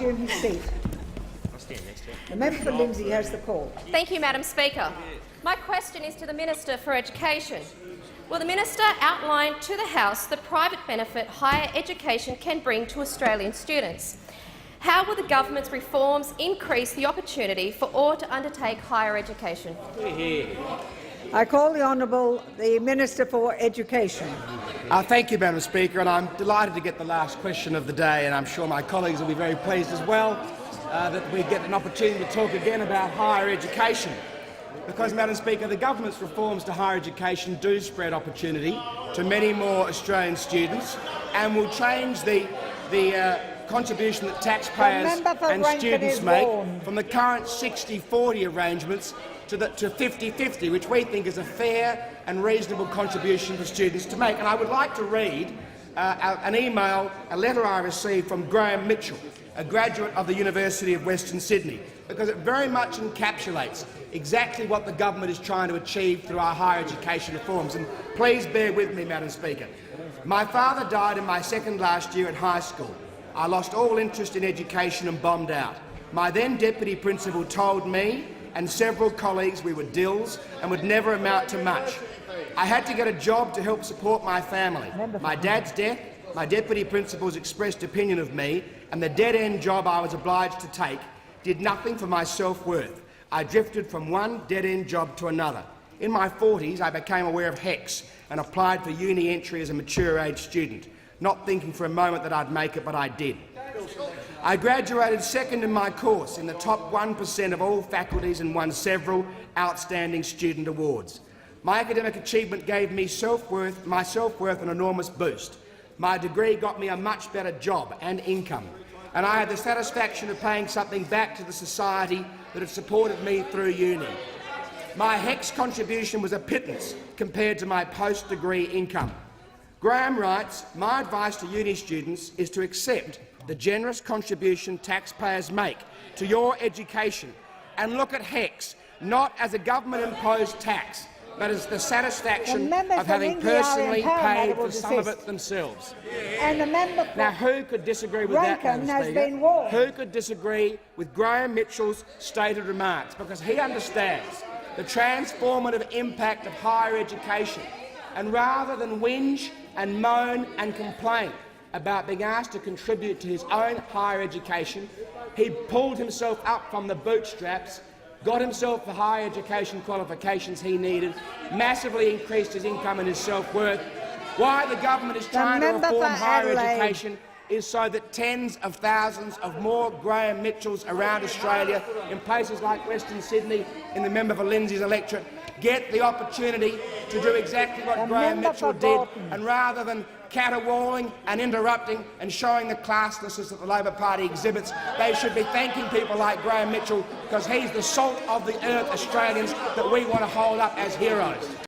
resume his seat. The member for Lindsay has the call. Thank you, Madam Speaker. My question is to the Minister for Education. Will the Minister outline to the House the private benefit higher education can bring to Australian students? How will the government's reforms increase the opportunity for all to undertake higher education? I call the Minister for Education. Thank you, Madam Speaker, and I'm delighted to get the last question of the day, and I'm sure my colleagues will be very pleased as well that we get an opportunity to talk again about higher education. Because, Madam Speaker, the government's reforms to higher education do spread opportunity to many more Australian students and will change the contribution that taxpayers and students make from the current 60-40 arrangements to 50-50, which we think is a fair and reasonable contribution for students to make. And I would like to read a letter I received from Graham Mitchell, a graduate of the University of Western Sydney, because it very much encapsulates exactly what the government is trying to achieve through our higher education reforms. And please bear with me, Madam Speaker. My father died in my second last year at high school. I lost all interest in education and bombed out. My then deputy principal told me and several colleagues we were dills and would never amount to much. I had to get a job to help support my family. My dad's death, my deputy principal's expressed opinion of me, and the dead-end job I was obliged to take did nothing for my self-worth. I drifted from one dead-end job to another. In my 40s, I became aware of HECS and applied for uni entry as a mature-age student, not thinking for a moment that I'd make it, but I did. I graduated second in my course in the top 1% of all faculties and won several outstanding student awards. My academic achievement gave me my self-worth an enormous boost. My degree got me a much better job and income, and I had the satisfaction of paying something back to the society that had supported me through uni. My HECS contribution was a pittance compared to my post-degree income. Graham writes, my advice to uni students is to accept the generous contribution taxpayers make to your education and look at HECS not as a government-imposed tax, but as the satisfaction of having personally paid for some of it themselves. Now, who could disagree with that, Madam Speaker? Who could disagree with Graham Mitchell's stated remarks? Because he understands the transformative impact of higher education, and rather than whinge and moan and complain about being asked to contribute to his own higher education, he pulled himself up from the bootstraps, got himself the higher education qualifications he needed, massively increased his income and his self-worth. Why the government is trying to reform higher education is so that tens of thousands of more Graham Mitchells around Australia, in places like Western Sydney, in the member for Lindsay's electorate, get the opportunity to do exactly what Graham Mitchell did, and rather than caterwauling and interrupting and showing the classlessness that the Labor Party exhibits, they should be thanking people like Graham Mitchell, because he's the salt of the earth Australians that we want to hold up as heroes.